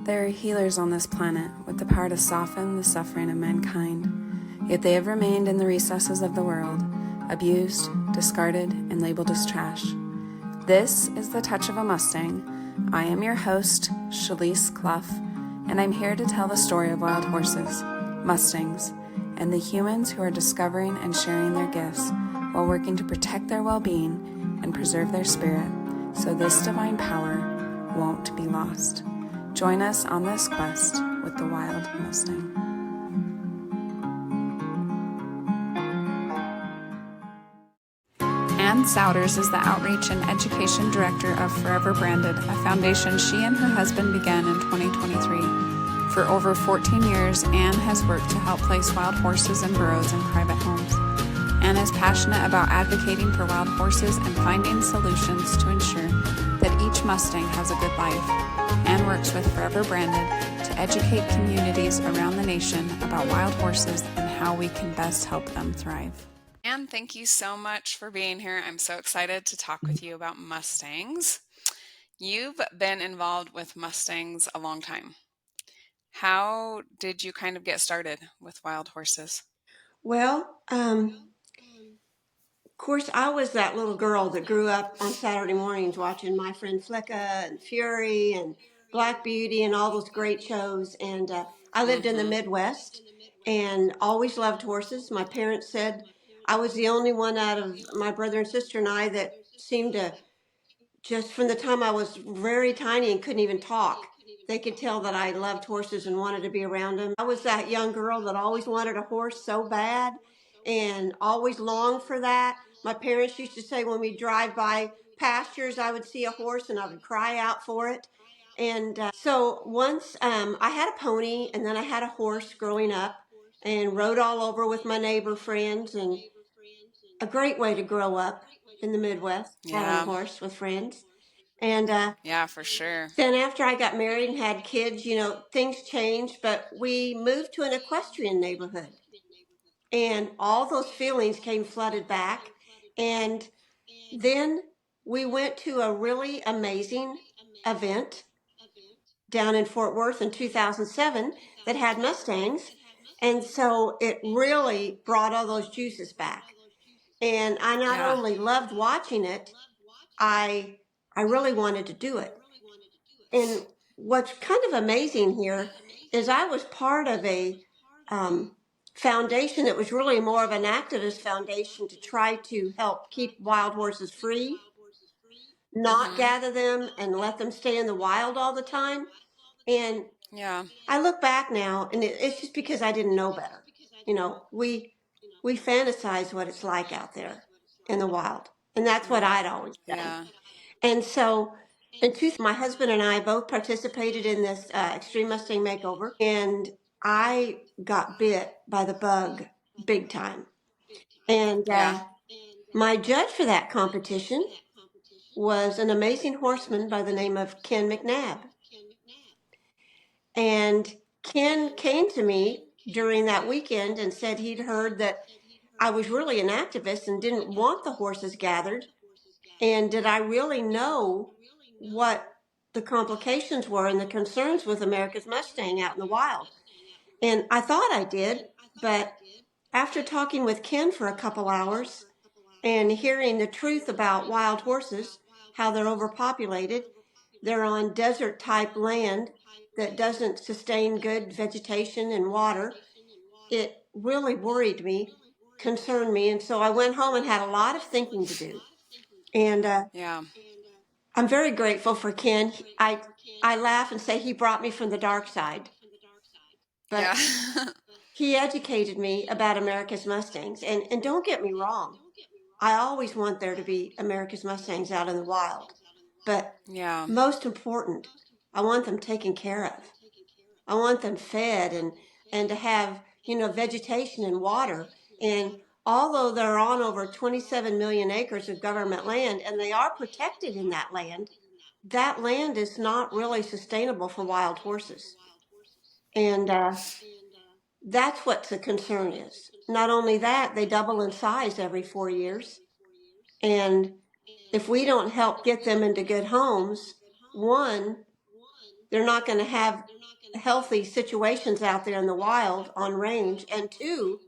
There are healers on this planet with the power to soften the suffering of mankind, yet they have remained in the recesses of the world, abused, discarded, and labeled as trash. This is The Touch of a Mustang. I am your host, Shalise Clough, and I'm here to tell the story of wild horses, Mustangs, and the humans who are discovering and sharing their gifts while working to protect their well-being and preserve their spirit, so this divine power won't be lost. Join us on this quest with the wild Mustang. Souders is the Outreach and Education Director of Forever Branded, a foundation she and her husband began in 2023. For over 14 years, Anne has worked to help place wild horses in burrows in private homes. Anne is passionate about advocating for wild horses and finding solutions to ensure that each Mustang has a good life. Anne works with Forever Branded to educate communities around the nation about wild horses and how we can best help them thrive. Anne, thank you so much for being here. I'm so excited to talk with you about Mustangs. You've been involved with Mustangs a long time. How did you kind of get started with wild horses? Well, of course, I was that little girl that grew up on Saturday mornings watching My Friend Flicka and Fury and Black Beauty and all those great shows. And I lived in the Midwest and always loved horses. My parents said I was the only one out of my brother and sister and I that seemed to, just from the time I was very tiny and couldn't even talk, they could tell that I loved horses and wanted to be around them. I was that young girl that always wanted a horse so bad and always longed for that. My parents used to say when we drive by pastures, I would see a horse and I would cry out for it. And so once I had a pony and then I had a horse growing up and rode all over with my neighbor friends, and a great way to grow up in the Midwest, riding a horse with friends. And yeah, for sure. Then after I got married and had kids, things changed, but we moved to an equestrian neighborhood. And all those feelings came flooded back. And then we went to a really amazing event down in Fort Worth in 2007 that had Mustangs. And so it really brought all those juices back. And I not only loved watching it, I really wanted to do it. And what's kind of amazing here is I was part of a foundation that was really more of an activist foundation to try to help keep wild horses free, not gather them and let them stay in the wild all the time. And I look back now, and it's just because I didn't know better. We fantasize what it's like out there in the wild, and that's what I'd always done. And so my husband and I both participated in this Extreme Mustang Makeover, and I got bit by the bug big time. And my judge for that competition was an amazing horseman by the name of Ken McNabb. And Ken came to me during that weekend and said he'd heard that I was really an activist and didn't want the horses gathered. And did I really know what the complications were and the concerns with America's Mustang out in the wild? And I thought I did, but after talking with Ken for a couple hours and hearing the truth about wild horses, how they're overpopulated, they're on desert type land that doesn't sustain good vegetation and water, it really worried me, concerned me. And so I went home and had a lot of thinking to do. And I'm very grateful for Ken. I laugh and say he brought me from the dark side. But he educated me about America's Mustangs. And don't get me wrong, I always want there to be America's Mustangs out in the wild. But most important, I want them taken care of. I want them fed and to have, vegetation and water. And although they're on over 27 million acres of government land, and they are protected in that land is not really sustainable for wild horses. And that's what the concern is. Not only that, they double in size every 4 years. And if we don't help get them into good homes, one, they're not going to have healthy situations out there in the wild on range, and two,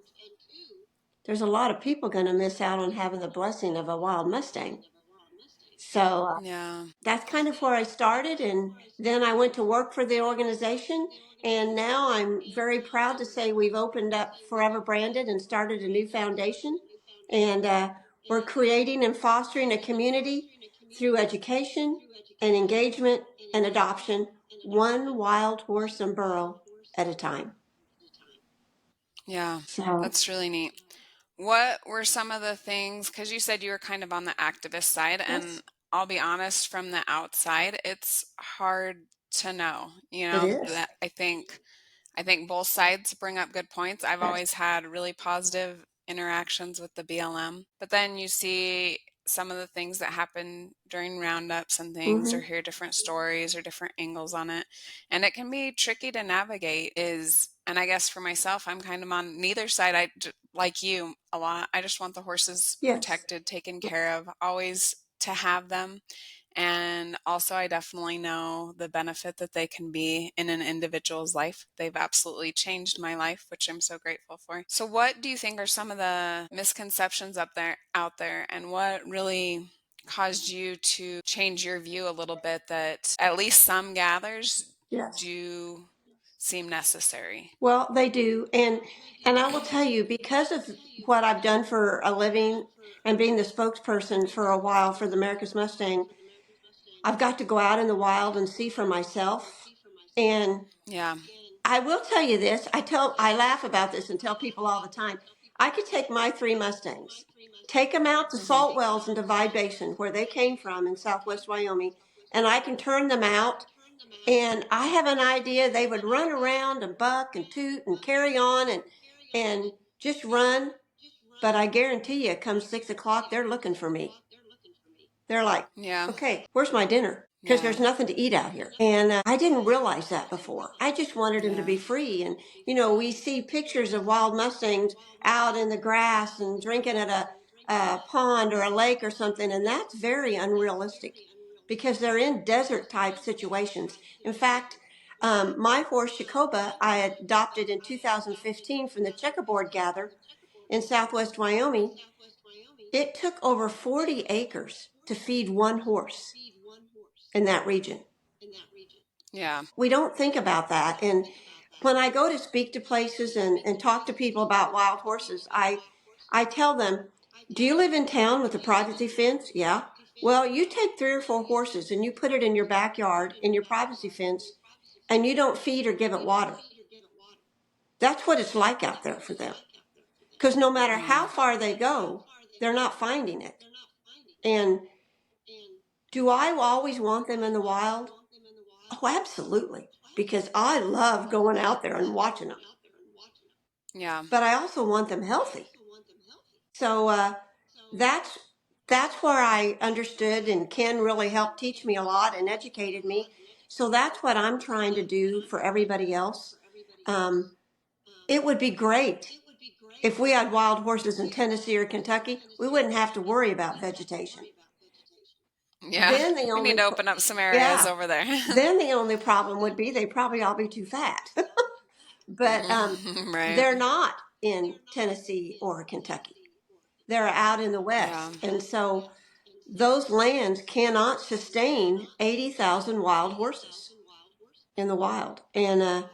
there's a lot of people going to miss out on having the blessing of a wild Mustang. So Yeah. that's kind of where I started. And then I went to work for the organization. And now I'm very proud to say we've opened up Forever Branded and started a new foundation. And we're creating and fostering a community through education and engagement and adoption, one wild horse and burro at a time. Yeah. So, That's really neat. What were some of the things, because you said you were kind of on the activist side, and yes, I'll be honest, from the outside, it's hard to know, it is. that I think both sides bring up good points. I've Yes. always had really positive interactions with the BLM, but then you see some of the things that happen during roundups and things, or Mm-hmm. hear different stories or different angles on it. And it can be tricky to navigate and I guess for myself, I'm kind of on neither side. Like you a lot. I just want the horses Yes. protected, taken care of, always to have them. And also, I definitely know the benefit that they can be in an individual's life. They've absolutely changed my life, which I'm so grateful for. So, what do you think are some of the misconceptions out there, and what really caused you to change your view a little bit that at least some gathers Yes. do seem necessary? Well, they do. And I will tell you, because of what I've done for a living and being the spokesperson for a while for the America's Mustang, I've got to go out in the wild and see for myself. And Yeah. I will tell you this, I laugh about this and tell people all the time. I could take my three Mustangs, take them out to Hmm. Salt Wells and Divide Basin, where they came from in southwest Wyoming, and I can turn them out. And I have an idea they would run around and buck and toot and carry on and just run. But I guarantee you, come 6 o'clock, they're looking for me. They're like, Yeah. okay, where's my dinner? Because Yeah. there's nothing to eat out here. And I didn't realize that before. I just wanted them to Yeah. be free. And, we see pictures of wild Mustangs out in the grass and drinking at a pond or a lake or something. And that's very unrealistic because they're in desert type situations. In fact, my horse, Shakoba, I adopted in 2015 from the checkerboard gather in southwest Wyoming. It took over 40 acres to feed one horse in that region. Yeah. We don't think about that. And when I go to speak to places and talk to people about wild horses, I tell them, do you live in town with a privacy fence? Yeah. Well, you take 3 or 4 horses and you put it in your backyard in your privacy fence and you don't feed or give it water. That's what it's like out there for them. Because no matter how Mm. far they go, they're not finding it. And do I always want them in the wild? Oh, absolutely. Because I love going out there and watching them. Yeah. But I also want them healthy. So that's that's where I understood, and Ken really helped teach me a lot and educated me. So that's what I'm trying to do for everybody else. Um, it would be great if we had wild horses in Tennessee or Kentucky. We wouldn't have to worry about vegetation. Yeah. Then the We need only to open up some areas yeah, over there. then the only problem would be they'd probably all be too fat. But Right. they're not in Tennessee or Kentucky. They're out in the Yeah. West. And so those lands cannot sustain 80,000 wild horses in the wild and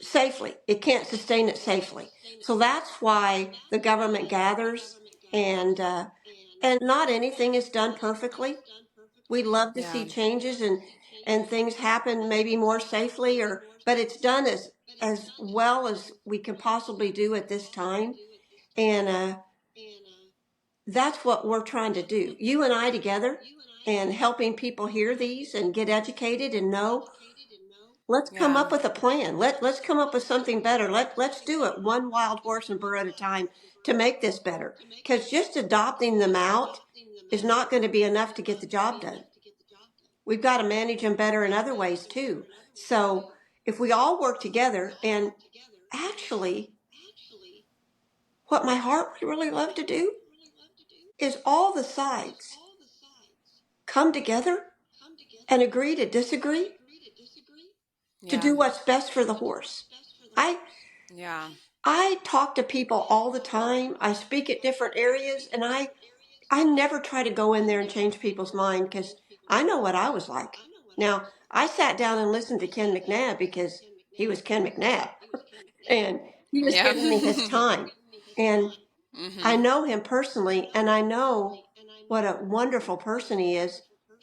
safely. It can't sustain it safely. So that's why the government gathers and not anything is done perfectly. We love to Yeah. see changes and things happen maybe more safely but it's done as well as we can possibly do at this time. And that's what we're trying to do. You and I together and helping people hear these and get educated and know. Let's come Yeah. up with a plan. Let's come up with something better. Let's do it one wild horse and burro at a time to make this better. Because just adopting them out is not going to be enough to get the job done. We've got to manage them better in other ways too. So if we all work together, and actually what my heart would really love to do is all the sides come together and agree to disagree to Yeah. do what's best for the horse. I Yeah. I talk to people all the time. I speak at different areas, and I never try to go in there and change people's mind because I know what I was like. Now, I sat down and listened to Ken McNabb because he was Ken McNabb and he was Yeah. giving me his time. And I Mhm. know him personally, and I know what a wonderful person he is.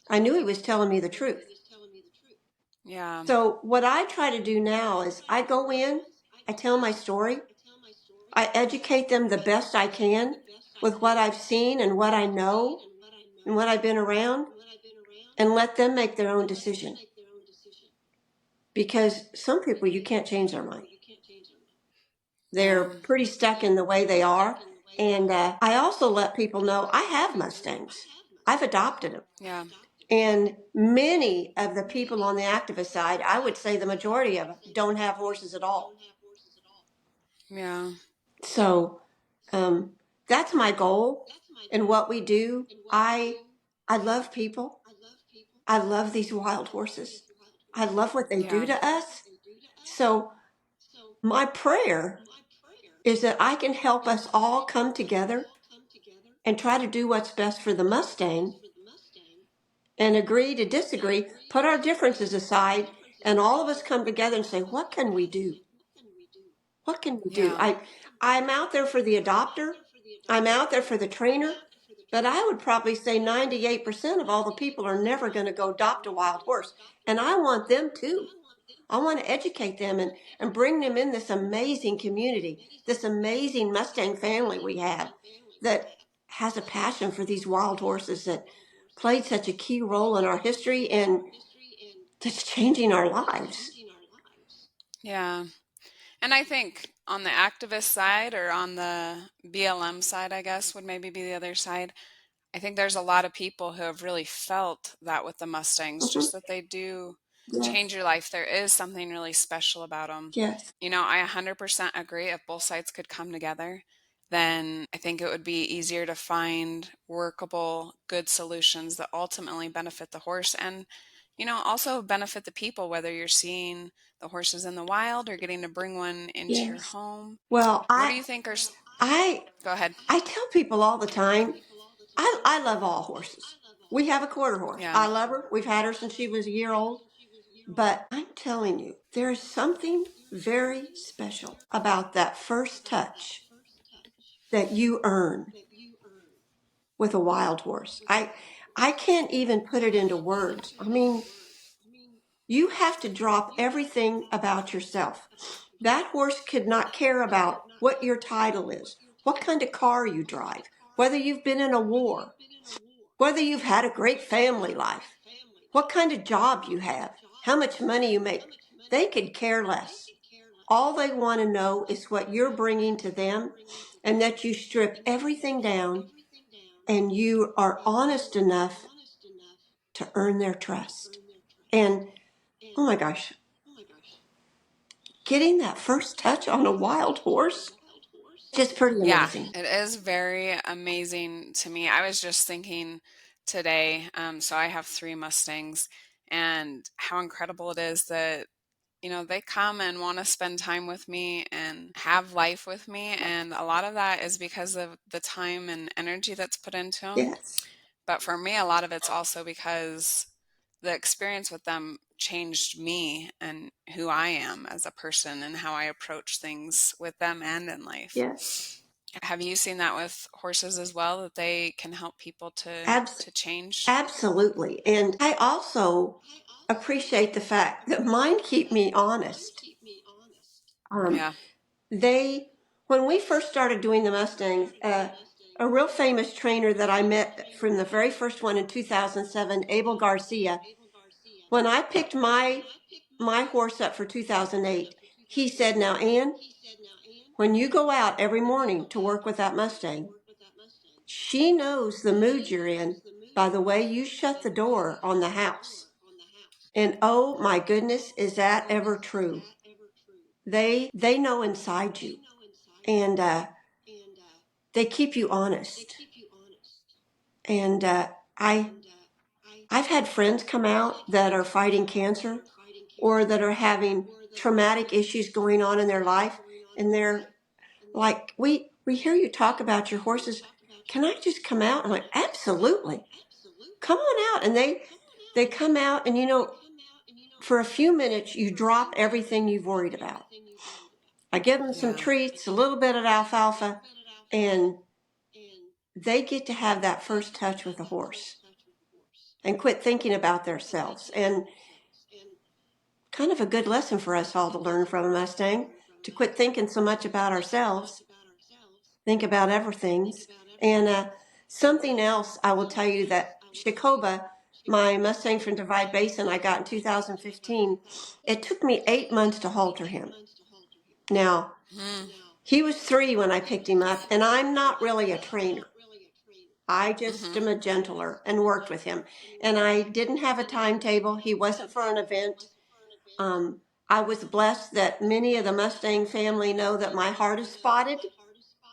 I knew he was telling me the truth. Yeah. So, what I try to do now is I go in, I tell my story, I educate them the best I can with what I've seen and what I know and what I've been around, and let them make their own decision. Because some people, you can't change their mind. Yeah. They're pretty stuck in the way they are. And I also let people know I have Mustangs. I've adopted them. Yeah. And many of the people on the activist side, I would say the majority of them, don't have horses at all. Yeah. So um, that's my goal and what we do. I love people. I love these wild horses. I love what they do Yeah. to us. So my prayer is that I can help us all come together and try to do what's best for the Mustang and agree to disagree, put our differences aside, and all of us come together and say, what can we do? What can we do? Yeah. I'm out there for the adopter. I'm out there for the trainer. But I would probably say 98% of all the people are never going to go adopt a wild horse. And I want them too. I want to educate them and bring them in this amazing community, this amazing Mustang family we have that has a passion for these wild horses that played such a key role in our history and that's changing our lives. Yeah. And I think on the activist side or on the BLM side, I guess would maybe be the other side. I think there's a lot of people who have really felt that with the Mustangs, Mm-hmm. just that they do Yes, change your life. There is something really special about them. yes, You know, I 100% agree. If both sides could come together, then I think it would be easier to find workable, good solutions that ultimately benefit the horse and, also benefit the people, whether you're seeing the horses in the wild or getting to bring one into your yes. home. Well, What do you think are, I, go ahead. I tell people all the time, I love all horses. We have a quarter horse. Yeah. I love her. We've had her since she was a year old. But I'm telling you, there is something very special about that first touch that you earn with a wild horse. I can't even put it into words. I mean, you have to drop everything about yourself. That horse could not care about what your title is, what kind of car you drive, whether you've been in a war, whether you've had a great family life, what kind of job you have, how much money you make. They could care less. All they want to know is what you're bringing to them and that you strip everything down and you are honest enough to earn their trust. And oh my gosh, getting that first touch on a wild horse, just pretty Yeah, amazing. it is very amazing to me. I was just thinking today, so I have three Mustangs, and how incredible it is that, they come and want to spend time with me and have life with me. And a lot of that is because of the time and energy that's put into them. Yes, But for me, a lot of it's also because the experience with them changed me and who I am as a person and how I approach things with them and in life. yes, Have you seen that with horses as well, that they can help people to abs- to change? absolutely. And I also appreciate the fact that mine keep me honest. Um, Yeah. they, when we first started doing the Mustangs, a real famous trainer that I met from the very first one in 2007, Abel Garcia, when I picked my horse up for 2008, he said, "Now, Ann, when you go out every morning to work with that Mustang, she knows the mood you're in by the way you shut the door on the house." And oh my goodness, is that ever true? They know inside you, and they keep you honest. And I I've had friends come out that are fighting cancer, or that are having traumatic issues going on in their life, and they're like, we hear you talk about your horses. Can I just come out? I'm like, absolutely. Come on out. And they come out, and for a few minutes you drop everything you've worried about. I give them some Yeah. treats, a little bit of alfalfa, and they get to have that first touch with the horse and quit thinking about themselves. And kind of a good lesson for us all to learn from a Mustang, to quit thinking so much about ourselves, think about everything. And something else I will tell you, that Shakoba, my Mustang from Divide Basin I got in 2015, it took me 8 months to halter him. Now, Mm. he was 3 when I picked him up, and I'm not really a trainer. I just Mm-hmm. am a gentler and worked with him. And I didn't have a timetable. He wasn't for an event. Um, I was blessed that many of the Mustang family know that my heart is spotted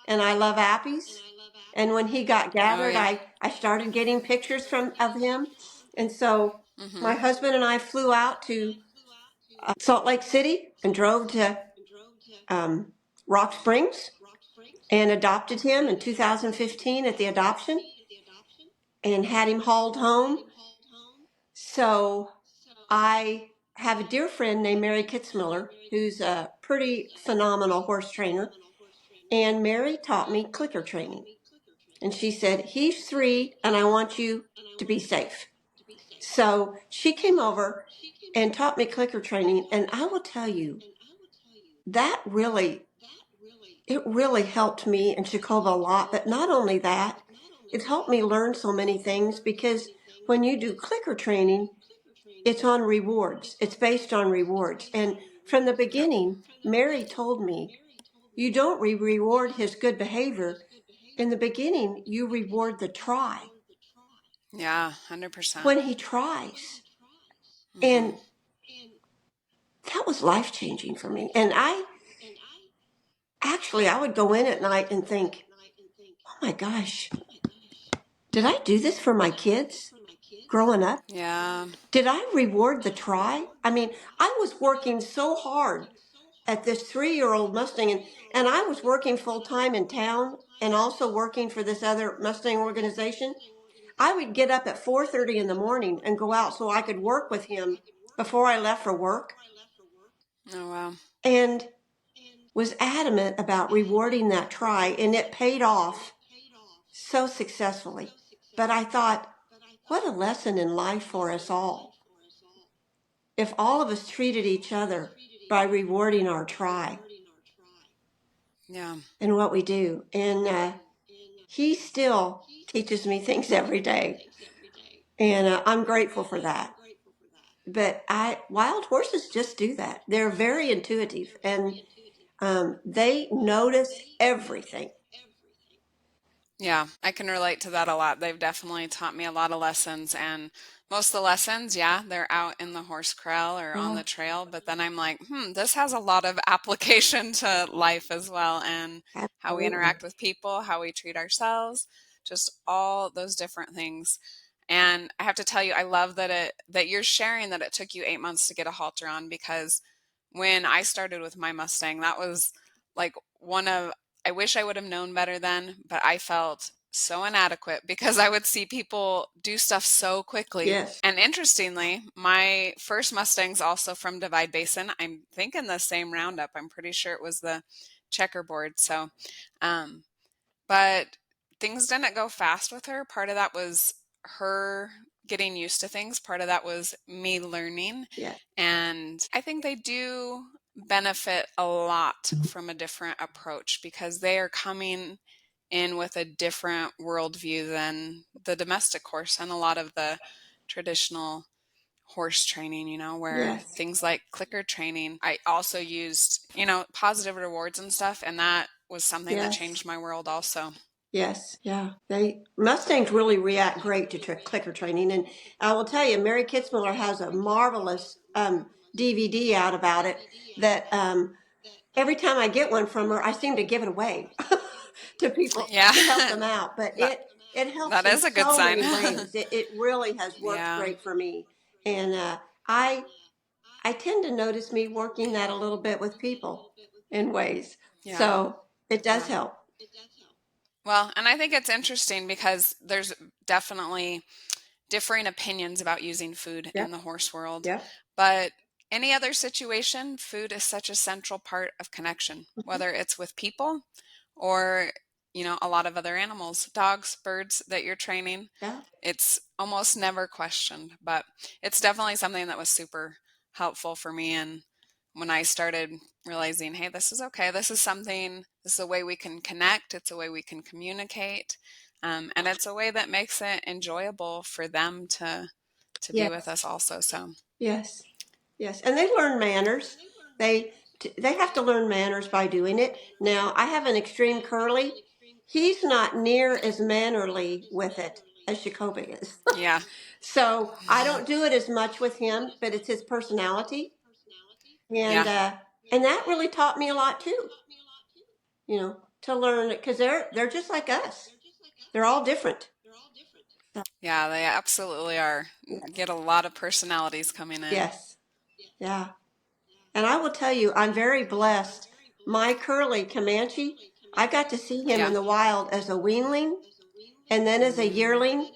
and I love appies. And when he got Oh gathered, yeah. I started getting pictures of him. And so Mm-hmm. my husband and I flew out to Salt Lake City and drove to um, Rock Springs and adopted him in 2015 at the adoption and had him hauled home. So I have a dear friend named Mary Kitzmiller, who's a pretty phenomenal horse trainer. And Mary taught me clicker training. And she said, he's 3 and I want you to be safe. So she came over and taught me clicker training. And I will tell you, that really, it really helped me and Jacoba a lot. But not only that, it helped me learn so many things, because when you do clicker training, it's on rewards. It's based on rewards. And from the Yep. beginning, Mary told me, you don't reward his good behavior. In the beginning, you reward the try Yeah. 100%. when he tries. Mm-hmm. And that was life changing for me. And I would go in at night and think, oh my gosh, did I do this for my kids growing up? Yeah. Did I reward the try? I mean, I was working so hard at this 3-year-old Mustang, and I was working full time in town and also working for this other Mustang organization. I would get up at 4:30 in the morning and go out so I could work with him before I left for work, Oh wow. and was adamant about rewarding that try, and it paid off so successfully. But I thought, what a lesson in life for us all. If all of us treated each other by rewarding our try Yeah. and what we do. And he still teaches me things every day. And I'm grateful for that. But wild horses just do that. They're very intuitive, and they notice everything. Yeah, I can relate to that a lot. They've definitely taught me a lot of lessons, and most of the lessons, yeah, they're out in the horse corral or on Yeah, the trail, but then I'm like, this has a lot of application to life as well, and how we absolutely. interact with people, how we treat ourselves, just all those different things. And I have to tell you, I love that you're sharing that it took you 8 months to get a halter on, because when I started with my Mustang, that was like one of I wish I would have known better then, but I felt so inadequate because I would see people do stuff so quickly. Yes, And interestingly, my first Mustang's also from Divide Basin. I'm thinking the same roundup. I'm pretty sure it was the checkerboard. So, um, but things didn't go fast with her. Part of that was her getting used to things, part of that was me learning. yes, And I think they do benefit a lot from a different approach because they are coming in with a different worldview than the domestic horse and a lot of the traditional horse training, where yes, things like clicker training, I also used, positive rewards and stuff. And that was something that yes, changed my world also. yes. Yeah, Mustangs really react great to clicker training, and I will tell you, Mary Kitzmiller has a marvelous DVD out about it. That every time I get one from her, I seem to give it away to people Yeah, to help them out. But that, it helps that in is a good so sign. many ways. It really has worked Yeah. great for me, and I I tend to notice me working that a little bit with people in ways. Yeah. So it does Yeah. help. Well, and I think it's interesting because there's definitely differing opinions about using food in Yep. the horse world. Yep. But any other situation, food is such a central part of connection, Mhm. whether it's with people or, a lot of other animals, dogs, birds that you're training. Yeah. It's almost never questioned, but it's definitely something that was super helpful for me. And when I started realizing, hey, this is okay, this is a way we can connect, it's a way we can communicate, and it's a way that makes it enjoyable for them to be with Yes. us also. So, Yes. Yes. And they learn manners. They they have to learn manners by doing it. Now, I have an extreme curly. He's not near as mannerly with it as Jacoby is. yeah, So I don't do it as much with him, but it's his personality. And yeah, uh and that really taught me a lot too, to learn because they're just like us. They're all different. So, yeah, they absolutely are. yes. Get a lot of personalities coming in. Yes. Yeah. And I will tell you, I'm very blessed. My curly Comanche, I got to see him in Yeah. the wild as a weanling and then as a Mm, yearling,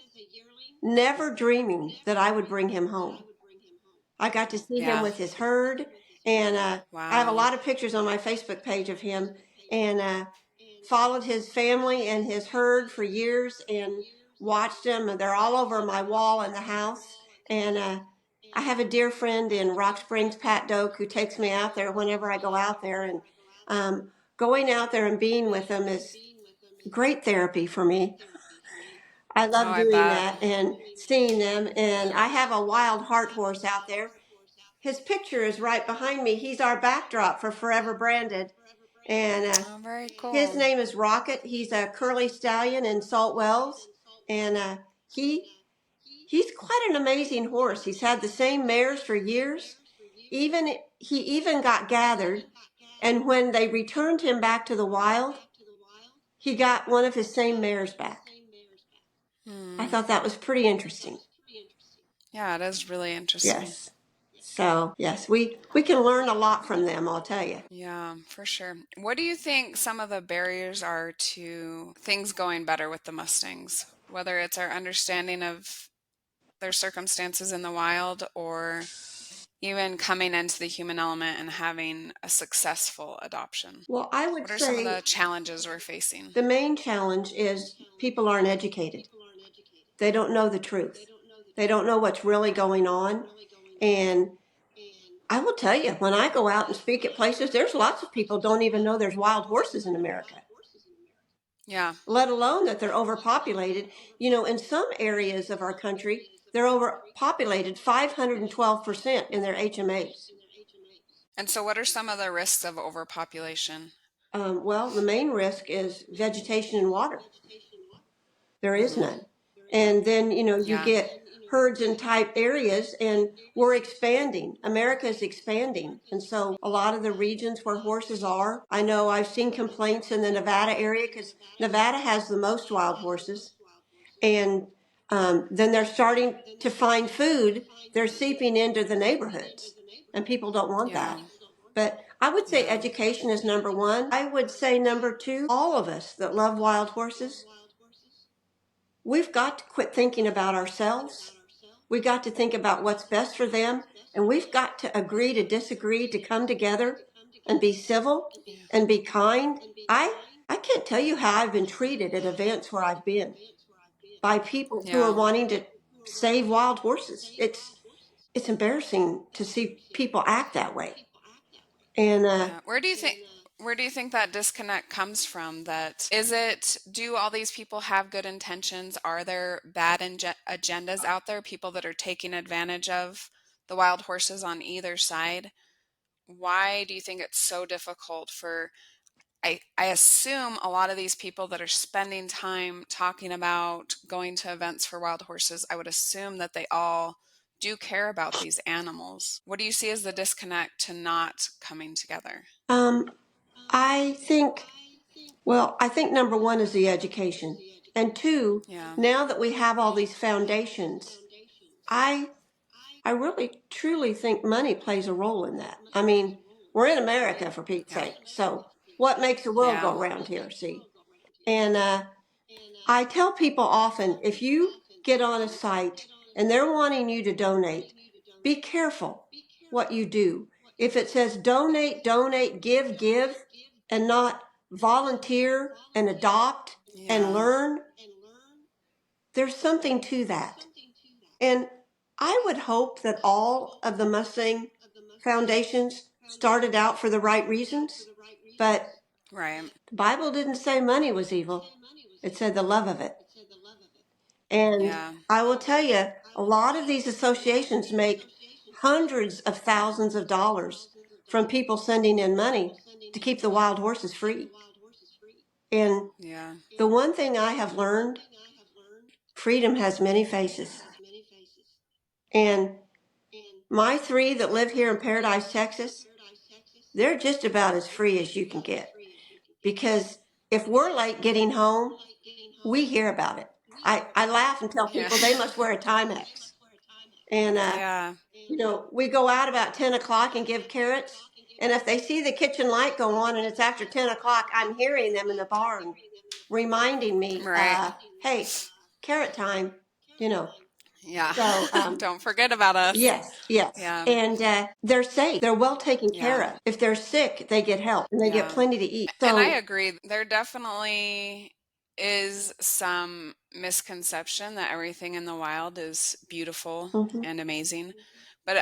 never dreaming that I would bring him home. I got to see him yeah. with his herd, and I have a Wow. lot of pictures on my Facebook page of him, and followed his family and his herd for years, and watched them. And they're all over my wall in the house. And I have a dear friend in Rock Springs, Pat Doak, who takes me out there whenever I go out there, and going out there and being with them is great therapy for me. I Oh, love I doing bet. that and seeing them. And I have a wild heart horse out there. His picture is right behind me. He's our backdrop for Forever Branded. And Oh, very his cool. name is Rocket. He's a curly stallion in Salt Wells. And he he's quite an amazing horse. He's had the same mares for years. He even got gathered. And when they returned him back to the wild, he got one of his same mares back. I Hmm. thought that was pretty interesting. Yeah, it is really interesting. Yes. So, yes, we can learn a lot from them, I'll tell you. Yeah, for sure. What do you think some of the barriers are to things going better with the Mustangs? Whether it's our understanding of their circumstances in the wild or even coming into the human element and having a successful adoption. Well, I would What are some of say the challenges we're facing? the main challenge is people aren't educated. They don't know the truth. They don't know what's really going on. And I will tell you, when I go out and speak at places, there's lots of people don't even know there's wild horses in America, Yeah, let alone that they're overpopulated. In some areas of our country, they're overpopulated 512% in their HMAs. and so what are some of the risks of overpopulation? Well, the main risk is vegetation and water. There is Mm, none. And then, you yeah, get herds in type areas, and we're expanding. America is expanding. And so a lot of the regions where horses are, I know I've seen complaints in the Nevada area because Nevada has the most wild horses. And then they're starting to find food. They're seeping into the neighborhoods, and people don't want yeah, that. But I would say yeah, education is number one. I would say number two, all of us that love wild horses, we've got to quit thinking about ourselves. We got to think about what's best for them, and we've got to agree to disagree, to come together and be civil yeah, and be kind. I can't tell you how I've been treated at events where I've been by people who are yeah, wanting to save wild horses. It's embarrassing to see people act that way. And yeah. Where do you think that disconnect comes from? That is it, do all these people have good intentions? Are there bad agendas out there, people that are taking advantage of the wild horses on either side? Why do you think it's so difficult for I assume a lot of these people that are spending time talking about going to events for wild horses, I would assume that they all do care about these animals. What do you see as the disconnect to not coming together? um, I think, I think number one is the education, and two, Yeah. now that we have all these foundations, I I really truly think money plays a role in that. I mean, we're in America, for Pete's Yeah. sake. So what makes the world go Yeah. round here? See, and I tell people often, if you get on a site and they're wanting you to donate, be careful what you do. If it says donate, donate, give, and not volunteer and adopt and Yeah. learn, there's something to that. And I would hope that all of the Mustang foundations started out for the right reasons, but Right. the Bible didn't say money was evil. It said the love of it. And Yeah. I will tell you, a lot of these associations make hundreds of thousands of dollars from people sending in money to keep the wild horses free. And Yeah. the one thing I have learned, freedom has many faces. And my three that live here in Paradise, Texas, they're just about as free as you can get. Because if we're late getting home, we hear about it. I laugh and tell Yeah. people they must wear a Timex. And Yeah. we go out about 10 o'clock and give carrots. And if they see the kitchen light go on and it's after 10 o'clock, I'm hearing them in the barn reminding me, Right. hey, carrot time, you know. Yeah. So, Don't forget about us. yes. Yeah. And they're safe. They're well taken care Yeah. of. If they're sick, they get help and they get Yeah. plenty to eat. And I So, agree. There definitely is some misconception that everything in the wild is beautiful mhm, and amazing. But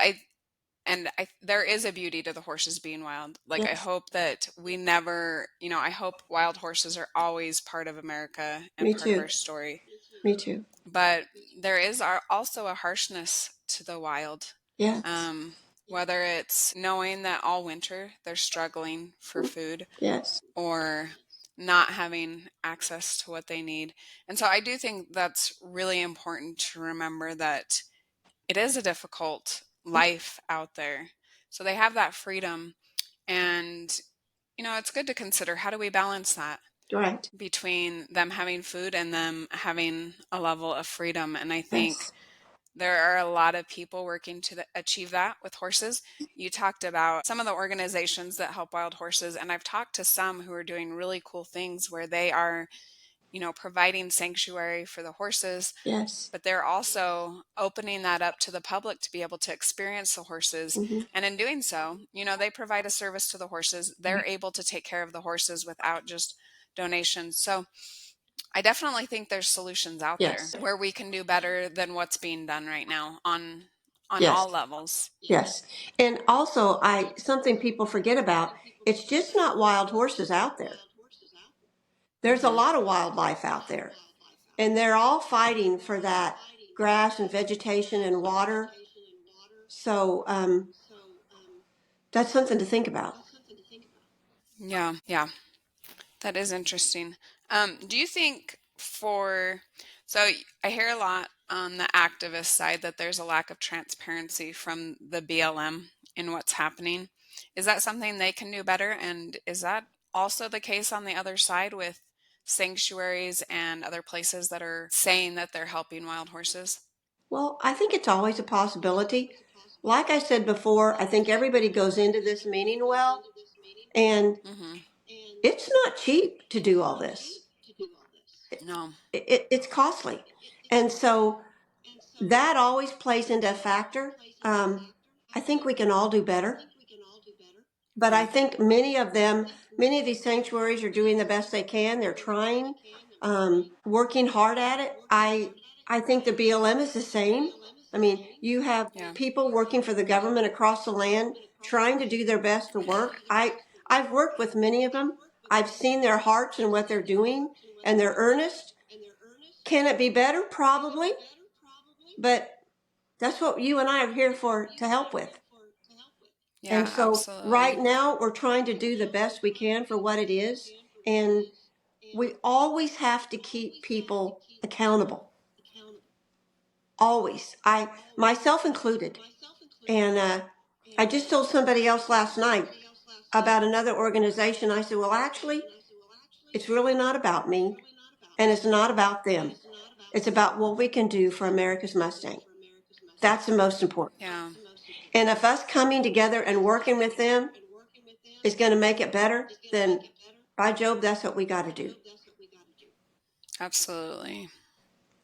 there is a beauty to the horses being wild. Like, I yes, hope that we never, I hope wild horses are always part of America and me part of too. our story. Me too. But there is also a harshness to the wild. Yes, Um, Whether it's knowing that all winter they're struggling for food yes, or not having access to what they need. And so I do think that's really important to remember that it is a difficult life out there. So they have that freedom. And, it's good to consider, how do we balance that right. between them having food and them having a level of freedom? And I think Yes, there are a lot of people working to achieve that with horses. You talked about some of the organizations that help wild horses, and I've talked to some who are doing really cool things where they are, providing sanctuary for the horses, yes. but they're also opening that up to the public to be able to experience the horses. Hmm. And in doing so, they provide a service to the horses. They're able to take care of the horses without just donations. So I definitely think there's solutions out there Yes, where we can do better than what's being done right now on yes, all levels. yes. And also, something people forget about, it's just not wild horses out there. There's a Hmm. lot of wildlife out there, and they're all fighting for that grass and vegetation and water. So that's something to think about. Yeah, yeah, that is interesting. Do you think so I hear a lot on the activist side that there's a lack of transparency from the BLM in what's happening. Is that something they can do better? And is that also the case on the other side with sanctuaries and other places that are saying that they're helping wild horses? Well, I think it's always a possibility. Like I said before, I think everybody goes into this meaning well, and Hmm. it's not cheap to do all this. No. It's costly. And so that always plays into a factor. I think we can all do better. But I Okay. think many of these sanctuaries are doing the best they can. They're trying, working hard at it. I think the BLM is the same. I mean, you have Yeah. people working for the government across the land trying to do their best to work. I've worked with many of them. I've seen their hearts and what they're doing, and they're earnest. Can it be better? Probably, but that's what you and I are here for to help with. And Yeah, so right absolutely. now we're trying to do the best we can for what it is. And we always have to keep people accountable. Always. Myself included. And I just told somebody else last night about another organization. I said, well, actually, it's really not about me and it's not about them. It's about what we can do for America's Mustang. That's the most important. Yeah. And if us coming together and working with them is going to make it better, then by Job, that's what we got to do. Absolutely.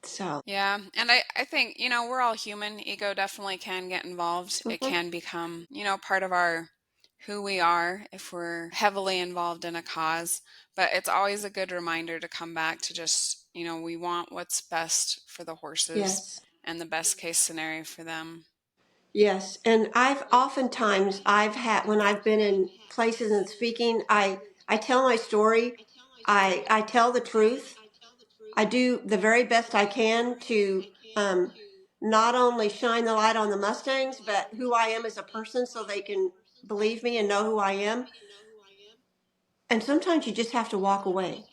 So, Yeah, and I think, we're all human. Ego definitely can get involved. It mhm. can become, part of our who we are if we're heavily involved in a cause. But it's always a good reminder to come back to just, we want what's best for the horses Yes. and the best case scenario for them. Yes, and I've had when I've been in places and speaking, I tell my story. I tell the truth. I do the very best I can to um, not only shine the light on the Mustangs, but who I am as a person, so they can believe me and know who I am. And sometimes you just have to walk away.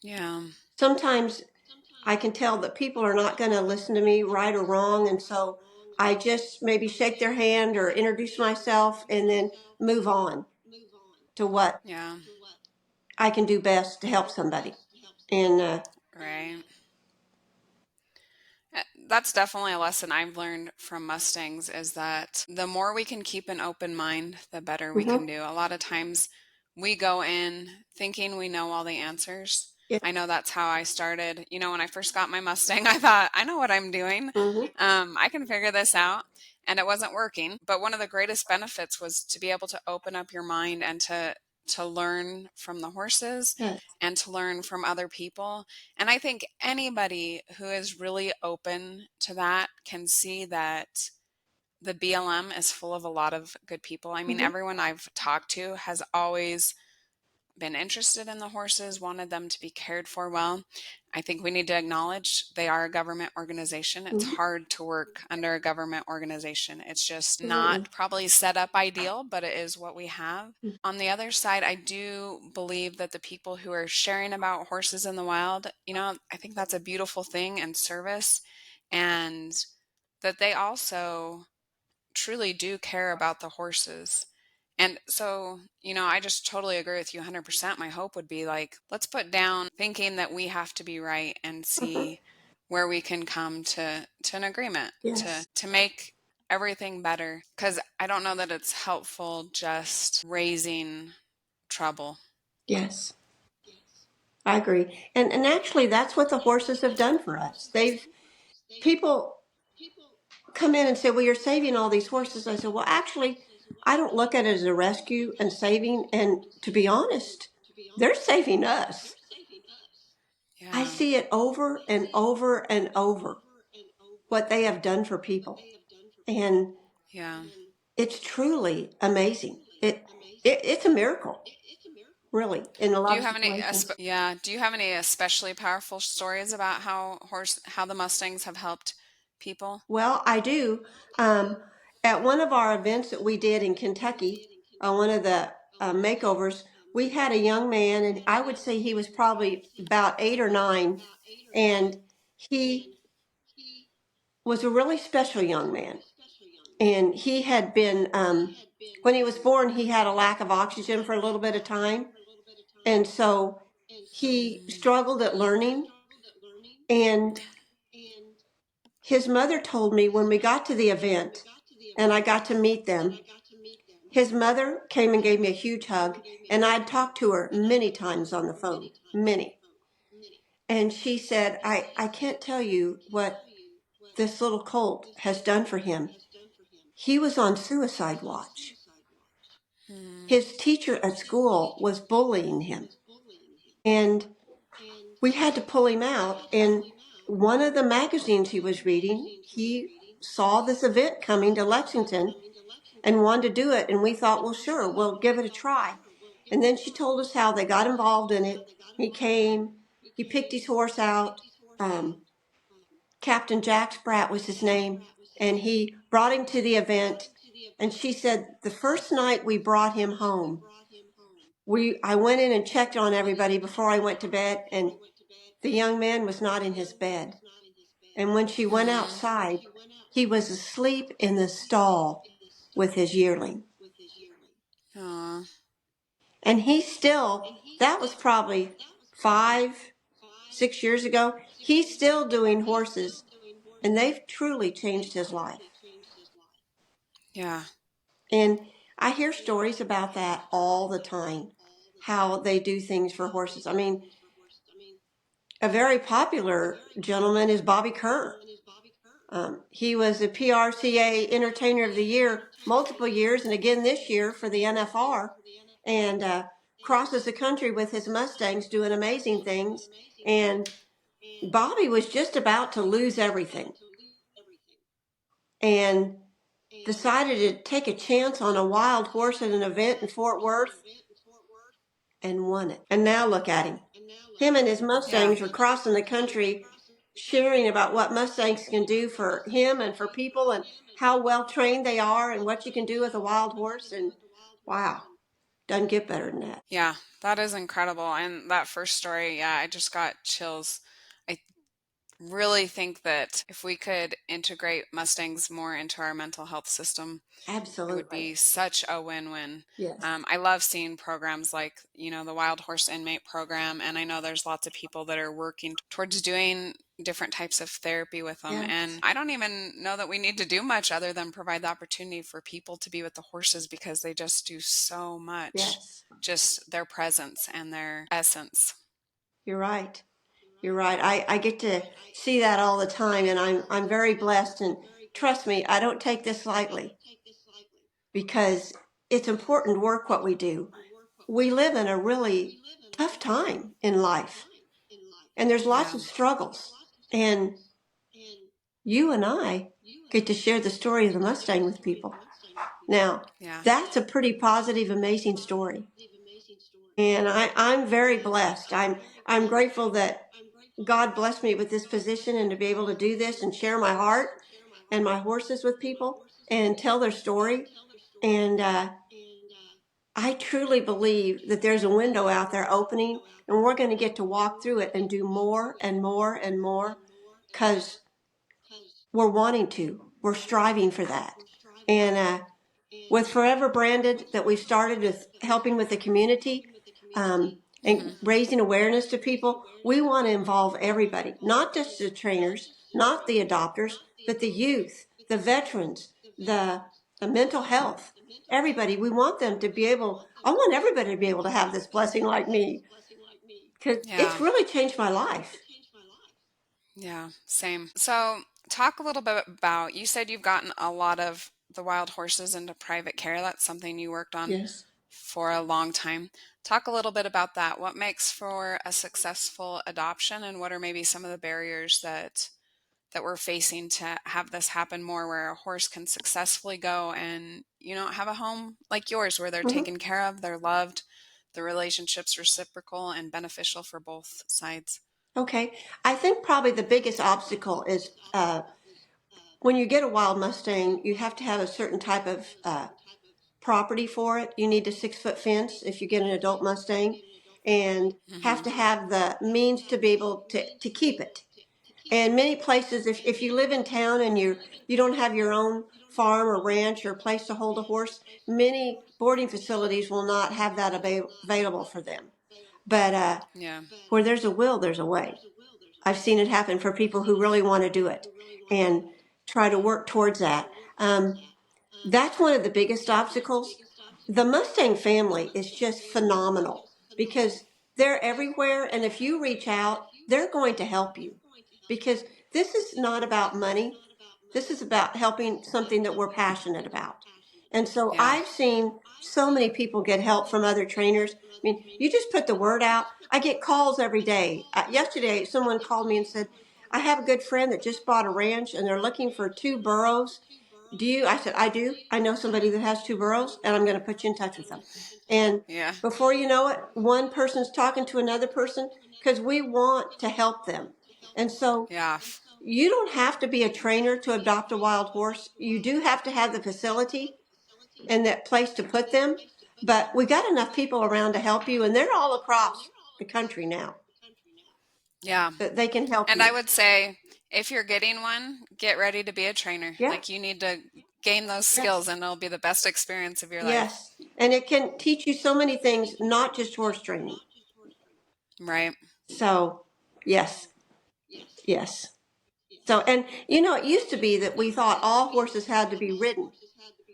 Yeah. Sometimes I can tell that people are not going to listen to me, right or wrong, and so I just maybe shake their hand or introduce myself and then move on to what Yeah. I can do best to help somebody. And Right. That's definitely a lesson I've learned from Mustangs is that the more we can keep an open mind, the better we can mhm, do. A lot of times we go in thinking we know all the answers. yeah, I know that's how I started. When I first got my Mustang, I thought, I know what I'm doing. mhm, I can figure this out. And it wasn't working. But one of the greatest benefits was to be able to open up your mind and to learn from the horses yes, and to learn from other people. And I think anybody who is really open to that can see that the BLM is full of a lot of good people. I mean, mhm, everyone I've talked to has always been interested in the horses, wanted them to be cared for well. I think we need to acknowledge they are a government organization. It's mhm, hard to work under a government organization. It's just absolutely, not probably set up ideal, but it is what we have. mhm, On the other side, I do believe that the people who are sharing about horses in the wild, I think that's a beautiful thing and service, and that they also truly do care about the horses. And so, I just totally agree with you 100%. My hope would be like, let's put down thinking that we have to be right and mhm, see where we can come to an agreement yes, to make everything better. Because I don't know that it's helpful just raising trouble. yes, I agree. And actually, that's what the horses have done for us. They've people come in and say, "Well, you're saving all these horses." I said, "Well, actually, I don't look at it as a rescue and saving. And to be honest, they're saving us. I Yeah, see it over and over and over what they have done for people, and yeah. it's truly amazing. It's a miracle, really, in a Do lot you of have any situations. yeah, do you have any especially powerful stories about how the Mustangs have helped people? Well, I do. Um, at one of our events that we did in Kentucky, one of the makeovers, we had a young man, and I would say he was probably about 8 or 9, and he was a really special young man. And he had been, when he was born, he had a lack of oxygen for a little bit of time. And so he struggled at learning. And his mother told me when we got to the event and I got to meet them, his mother came and gave me a huge hug. And I'd talked to her many times on the phone, many. And she said, I can't tell you what this little colt has done for him. He was on suicide watch. Hmm. His teacher at school was bullying him. And we had to pull him out. And one of the magazines he was reading, he saw this event coming to Lexington and wanted to do it. And we thought, well, sure, we'll give it a try. And then she told us how they got involved in it. He came, he picked his horse out. Um, Captain Jack Spratt was his name. And he brought him to the event. And she said, the first night we brought him home, I went in and checked on everybody before I went to bed, and the young man was not in his bed. And when she went Hmm. outside, he was asleep in the stall with his yearling. Aw. And that was probably 5, 6 years ago. He's still doing horses and they've truly changed his life. Yeah. And I hear stories about that all the time, how they do things for horses. I mean, a very popular gentleman is Bobby Kerr. He was a PRCA Entertainer of the Year multiple years, and again this year for the NFR, and crosses the country with his Mustangs doing amazing things. And Bobby was just about to lose everything and decided to take a chance on a wild horse at an event in Fort Worth and won it. And now look at him. Him and his Yeah. Mustangs are crossing the country sharing about what Mustangs can do for him and for people and how well trained they are and what you can do with a wild horse. And wow, doesn't get better than that. Yeah. That is incredible. And that first story, yeah, I just got chills. I really think that if we could integrate Mustangs more into our mental health system, it would Absolutely. be such a win-win. Yes. I love seeing programs like, the Wild Horse Inmate Program, and I know there's lots of people that are working towards doing different types of therapy with them. And Yes. I don't even know that we need to do much other than provide the opportunity for people to be with the horses because they just do so much, Yes. just their presence and their essence. You're right. You're right. I get to see that all the time, and I'm very blessed. And trust me, I don't take this lightly because it's important work what we do. We live in a really tough time in life, and there's lots Yeah. of struggles. And you and I get to share the story of the Mustang with people. Now, Yeah. that's a pretty positive, amazing story. And I'm very blessed. I'm grateful that God blessed me with this position and to be able to do this and share my heart and my horses with people and tell their story. And I truly believe that there's a window out there opening, and we're going to get to walk through it and do more and more and more because we're wanting to. We're striving for that. And with Forever Branded, that we've started with helping with the community and Hmm. raising awareness to people, we want to involve everybody, not just the trainers, not the adopters, but the youth, the veterans, the, the mental health, everybody. We want them to be able, I want everybody to be able to have this blessing like me because Yeah. it's really changed my life. Yeah, same. So, talk a little bit about, you said you've gotten a lot of the wild horses into private care. That's something you worked on Yes. for a long time. Talk a little bit about that. What makes for a successful adoption, and what are maybe some of the barriers that we're facing to have this happen more, where a horse can successfully go and, have a home like yours where they're Mm-hmm. taken care of, they're loved, the relationship's reciprocal and beneficial for both sides. Okay. I think probably the biggest obstacle is when you get a wild Mustang, you have to have a certain type of property for it. You need a 6 foot fence if you get an adult Mustang, and have Hmm. to have the means to be able to keep it. And many places, if you live in town and you don't have your own farm or ranch or place to hold a horse, many boarding facilities will not have that available for them. But Yeah. where there's a will, there's a way. I've seen it happen for people who really want to do it and try to work towards that. That's one of the biggest obstacles. The Mustang family is just phenomenal because they're everywhere. And if you reach out, they're going to help you because this is not about money. This is about helping something that we're passionate about. And so Yeah. I've seen so many people get help from other trainers. I mean, you just put the word out. I get calls every day. Yesterday, someone called me and said, I have a good friend that just bought a ranch and they're looking for 2 burros. Do you? I said, I do. I know somebody that has 2 burros, and I'm going to put you in touch with them. And Yeah. before you know it, one person's talking to another person because we want to help them. And so Yeah. you don't have to be a trainer to adopt a wild horse. You do have to have the facility and that place to put them. But we got enough people around to help you, and they're all across the country now Yeah. that they can help And I you. would say if you're getting one, get ready to be a trainer. Yeah. Like you need to gain those Yes. skills and it'll be the best experience of your life. Yes. And it can teach you so many things, not just horse training. Right. So, yes. Yes. So, and it used to be that we thought all horses had to be ridden.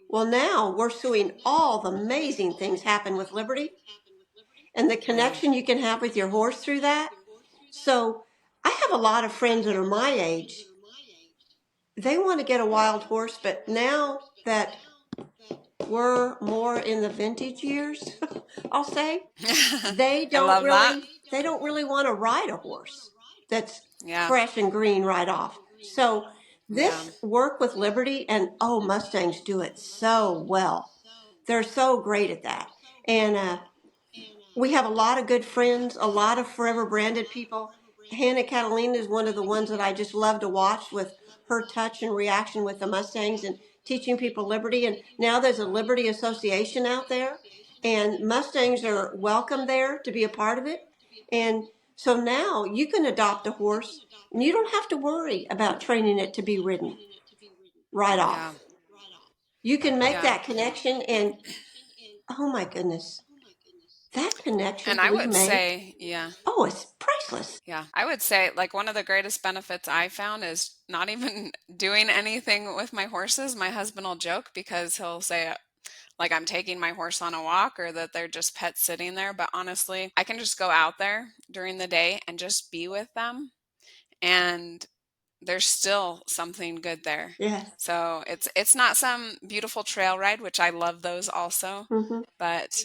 Well, now we're seeing all the amazing things happen with Liberty and the Yeah. connection you can have with your horse through that. So, I have a lot of friends that are my age. They want to get a wild horse, but now that we're more in the vintage years, I'll say, they I don't love that. really they don't really want to ride a horse that's Yeah. fresh and green right off. So Yeah. this work with Liberty, and Mustangs do it so well. They're so great at that. And we have a lot of good friends, a lot of forever branded people. Hannah Catalina is one of the ones that I just love to watch with her touch and reaction with the Mustangs and teaching people Liberty. And now there's a Liberty Association out there, and Mustangs are welcome there to be a part of it. And so now you can adopt a horse and you don't have to worry about training it to be ridden right Yeah. off. You can make Yeah. that connection, and oh my goodness, that connection And I we would make, say, yeah. it's priceless. Yeah, I would say like one of the greatest benefits I found is not even doing anything with my horses. My husband will joke because he'll say like I'm taking my horse on a walk or that they're just pets sitting there, but honestly, I can just go out there during the day and just be with them and there's still something good there. Yes. So it's not some beautiful trail ride, which I love those also, Mm-hmm. but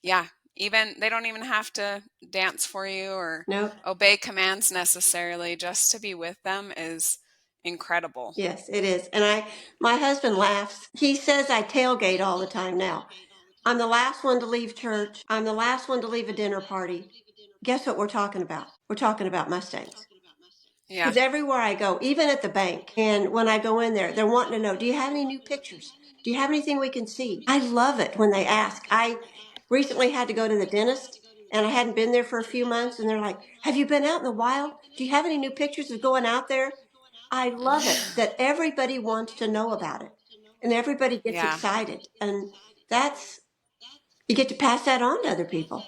yeah, even they don't even have to dance for you or Nope. obey commands necessarily. Just to be with them is incredible. Yes, it is. And my husband laughs. He says I tailgate all the time now. I'm the last one to leave church. I'm the last one to leave a dinner party. Guess what we're talking about? We're talking about Mustangs. Yeah. Because everywhere I go, even at the bank, and when I go in there, they're wanting to know, do you have any new pictures? Do you have anything we can see? I love it when they ask. I recently had to go to the dentist, and I hadn't been there for a few months, and they're like, have you been out in the wild? Do you have any new pictures of going out there? I love it that everybody wants to know about it, and everybody gets Yeah. excited. And that's, you get to pass that on to other people.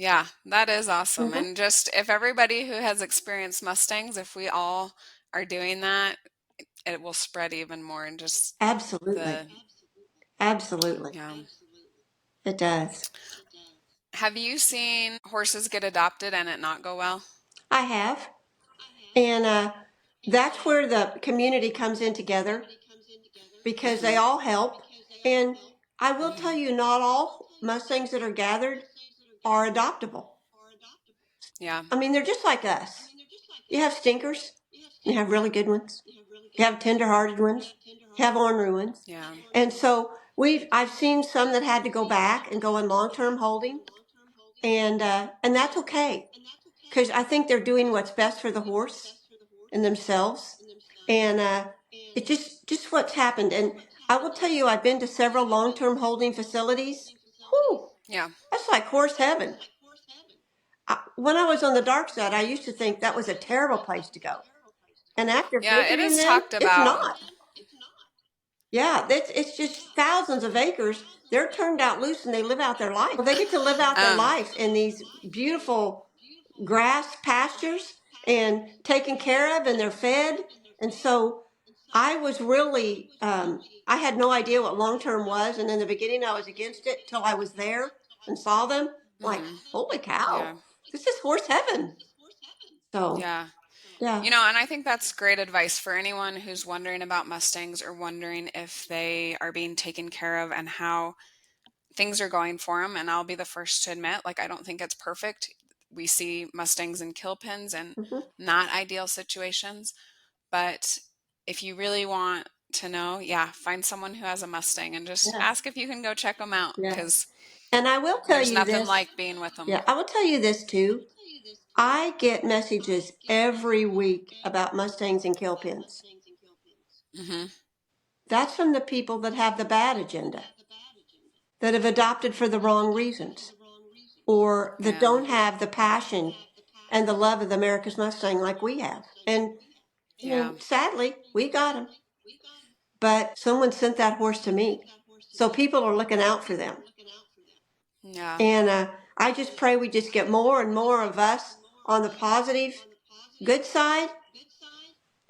Yeah, that is awesome. Hmm. And just if everybody who has experienced Mustangs, if we all are doing that, it will spread even more and just Absolutely. the Absolutely. yeah. It does. Have you seen horses get adopted and it not go well? I have. And that's where the community comes in together because they Mm-hmm. all help. And I will tell you, not all Mustangs that are gathered are adoptable. Yeah. I mean, they're just like us. You have stinkers, you have really good ones, you have tender-hearted ones, you have ornery ones. Yeah. And so I've seen some that had to go back and go in long-term holding, and that's okay because I think they're doing what's best for the horse and themselves. And it just what's happened. And I will tell you, I've been to several long-term holding facilities. Whew, Yeah. that's like horse heaven. When I was on the dark side, I used to think that was a terrible place to go. And after Yeah, it visiting is them, talked it's about. not. Yeah, it's just thousands of acres. They're turned out loose and they live out their life. Well, they get to live out their Um, life in these beautiful grass pastures and taken care of, and they're fed. And so I was really, I had no idea what long term was. And in the beginning, I was against it till I was there and saw them. Like, mhm. holy Yeah. cow, this is horse heaven. So, Yeah. yeah. You know, and I think that's great advice for anyone who's wondering about Mustangs or wondering if they are being taken care of and how things are going for them. And I'll be the first to admit, like, I don't think it's perfect. We see Mustangs in kill pens and Hmm. not ideal situations. But if you really want to know, yeah, find someone who has a Mustang and just Yes, ask if you can go check them out yes. because And I will tell there's you nothing this. like being with them. Yeah, I will tell you this too. I get messages every week about Mustangs and kill pens. Hmm. That's from the people that have the bad agenda, that have adopted for the wrong reasons, or that Yeah. don't have the passion and the love of the America's Mustang like we have. Yeah. And sadly, we got them. But someone sent that horse to me. So people are looking out for them. Yeah. And I just pray we just get more and more of us on the positive, good side.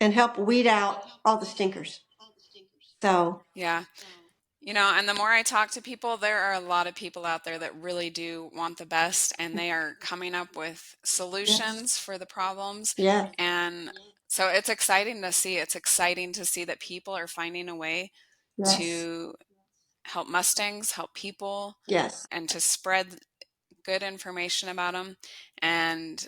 and help weed out all the stinkers. So, Yeah. You know, and the more I talk to people, there are a lot of people out there that really do want the best and they are coming up with yes, solutions for the problems. yes, And so it's exciting to see. It's exciting to see that people are finding a way yes, to help Mustangs, help people, yes, and to spread good information about them. And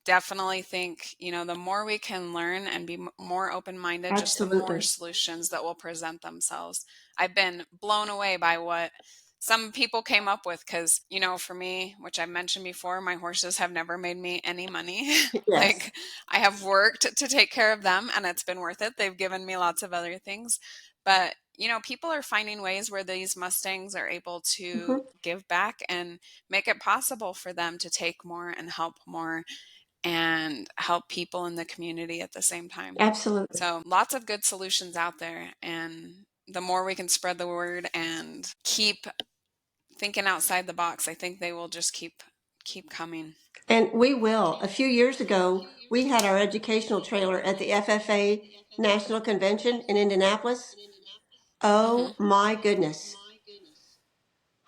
definitely think, you know, the more we can learn and be more open minded, just the more absolutely. solutions that will present themselves. I've been blown away by what some people came up with because, you know, for me, which I mentioned before, my horses have never made me any money. Yes, Like, I have worked to take care of them and it's been worth it. They've given me lots of other things. But, you know, people are finding ways where these Mustangs are able to hmm, give back and make it possible for them to take more and help more and help people in the community at the same time. absolutely. So, lots of good solutions out there. And the more we can spread the word and keep thinking outside the box, I think they will just keep coming. And we will. A few years ago, we had our educational trailer at the FFA National Convention in Indianapolis. Hmm. Oh my goodness.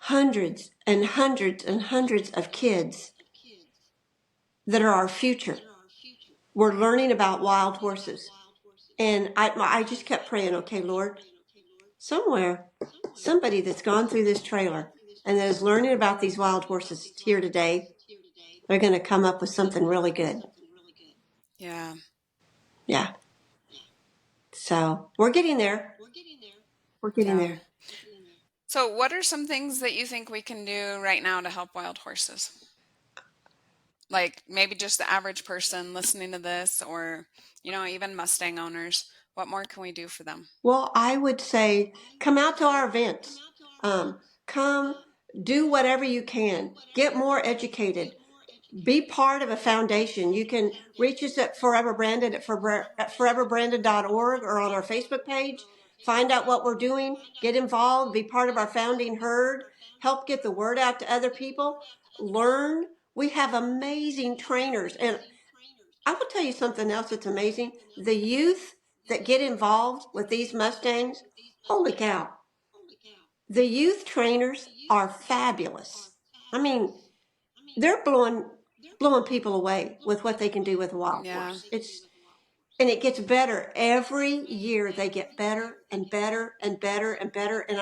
Hundreds and hundreds and hundreds of kids that are our future were learning about wild horses. And I just kept praying, okay, Lord, somewhere, somebody that's gone through this trailer and that is learning about these wild horses here today, they're going to come up with something really good. Yeah. Yeah. So we're getting there. We're getting Yeah. there. So, what are some things that you think we can do right now to help wild horses? Like maybe just the average person listening to this, or, you know, even Mustang owners. What more can we do for them? Well, I would say come out to our events. Come do whatever you can. Get more educated. Be part of a foundation. You can reach us at Forever Branded at foreverbranded.org or on our Facebook page. Find out what we're doing. Get involved. Be part of our founding herd. Help get the word out to other people. Learn. We have amazing trainers. And I will tell you something else that's amazing. The youth that get involved with these Mustangs, holy cow. The youth trainers are fabulous. I mean, they're blowing people away with what they can do with a wild Yeah. horse. And it gets better every year. They get better and better and better and better. And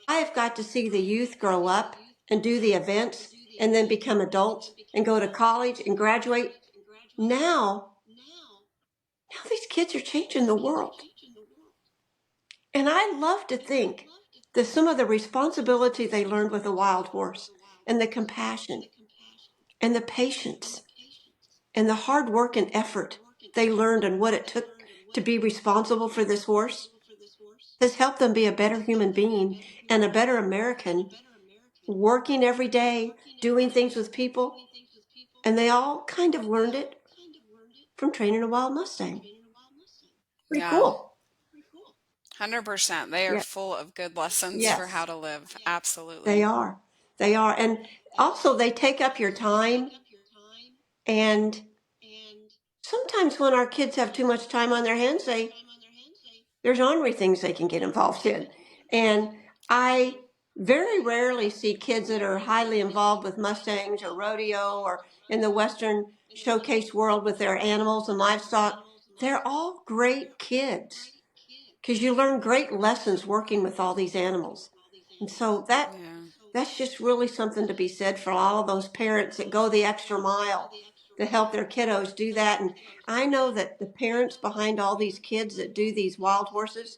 I have got to see the youth grow up and do the events and then become adults and go to college and graduate. Now, now these kids are changing the world. And I love to think that some of the responsibility they learned with a wild horse and the compassion and the patience and the hard work and effort they learned and what it took to be responsible for this horse has helped them be a better human being and a better American, working every day, doing things with people. And they all kind of learned it from training a wild Mustang. Pretty Yeah. cool. 100%. They are Yeah. full of good lessons for how Yes, to live. they Absolutely. are. They are. And also, they take up your time. And sometimes when our kids have too much time on their hands, there's ornery things they can get involved in. And I very rarely see kids that are highly involved with Mustangs or rodeo or in the Western showcase world with their animals and livestock. They're all great kids because you learn great lessons working with all these animals. And so Yeah. that's just really something to be said for all of those parents that go the extra mile to help their kiddos do that. And I know that the parents behind all these kids that do these wild horses,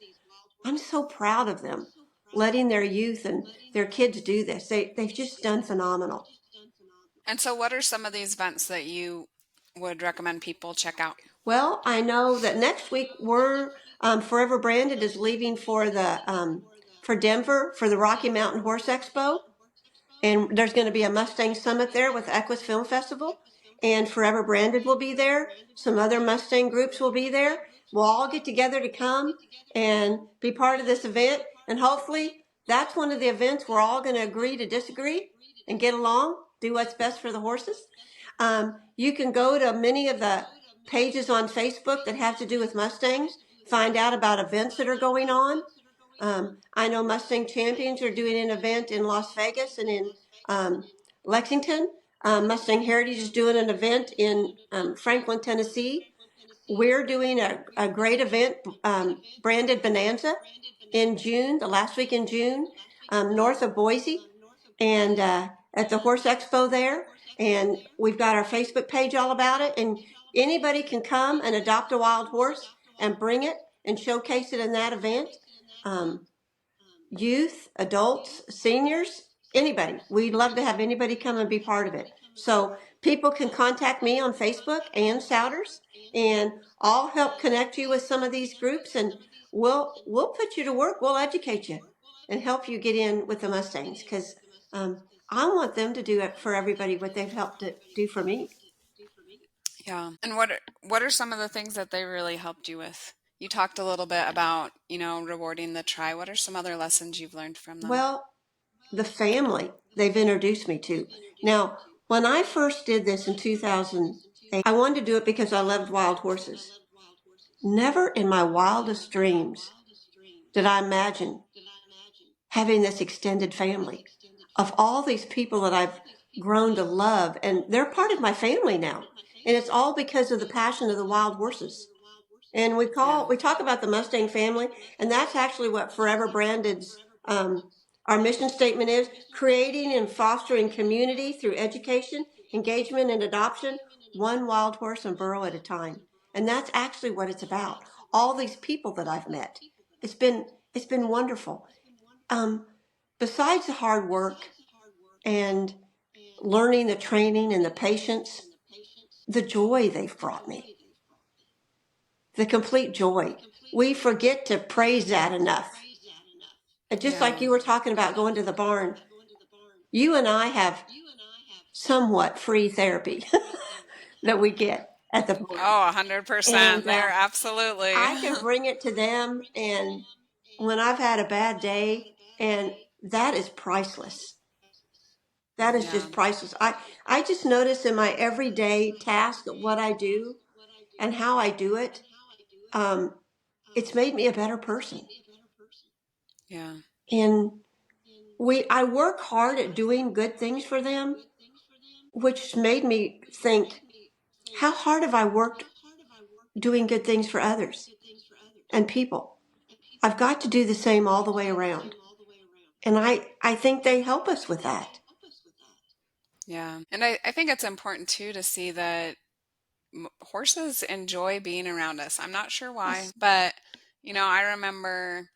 I'm so proud of them letting their youth and their kids do this. They've just done phenomenal. And so, what are some of these events that you would recommend people check out? Well, I know that next week we're Forever Branded is leaving for Denver for the Rocky Mountain Horse Expo. And there's going to be a Mustang Summit there with Equus Film Festival. And Forever Branded will be there. Some other Mustang groups will be there. We'll all get together to come and be part of this event. And hopefully that's one of the events we're all going to agree to disagree and get along, do what's best for the horses. You can go to many of the pages on Facebook that have to do with Mustangs. Find out about events that are going on. I know Mustang Champions are doing an event in Las Vegas and in Lexington. Mustang Heritage is doing an event in Franklin, Tennessee. We're doing a great event, branded Bonanza, in June, the last week in June, north of Boise, and at the Horse Expo there. And we've got our Facebook page all about it. And anybody can come and adopt a wild horse and bring it and showcase it in that event. Youth, adults, seniors, anybody. We'd love to have anybody come and be part of it. So people can contact me on Facebook and Souders, and I'll help connect you with some of these groups, and we'll put you to work. We'll educate you and help you get in with the Mustangs, because I want them to do it for everybody what they've helped to do for me. Yeah. And what are some of the things that they really helped you with? You talked a little bit about, rewarding the try. What are some other lessons you've learned from them? Well, the family they've introduced me to. Now, when I first did this in 2008, I wanted to do it because I loved wild horses. Never in my wildest dreams did I imagine having this extended family of all these people that I've grown to love, and they're part of my family now. And it's all because of the passion of the wild horses. And we Yeah. talk about the Mustang family, and that's actually what Forever Branded's our mission statement is: creating and fostering community through education, engagement, and adoption, one wild horse and burro at a time. And that's actually what it's about. All these people that I've met, it's been wonderful. Besides the hard work and learning the training and the patience, the joy they've brought me, the complete joy. We forget to praise that enough. And just like you were talking about going to the barn, you and I have somewhat free therapy that we get at the barn. Oh, 100%. And There, absolutely. I can bring it to them, and when I've had a bad day, and that is priceless. That is Yeah. just priceless. I just notice in my everyday task of what I do and how I do it, it's made me a better person. Yeah. And I work hard at doing good things for them, which made me think, how hard have I worked doing good things for others and people? I've got to do the same all the way around. And I think they help us with that. Yeah. And I think it's important too to see that horses enjoy being around us. I'm not sure why, Yes. but I remember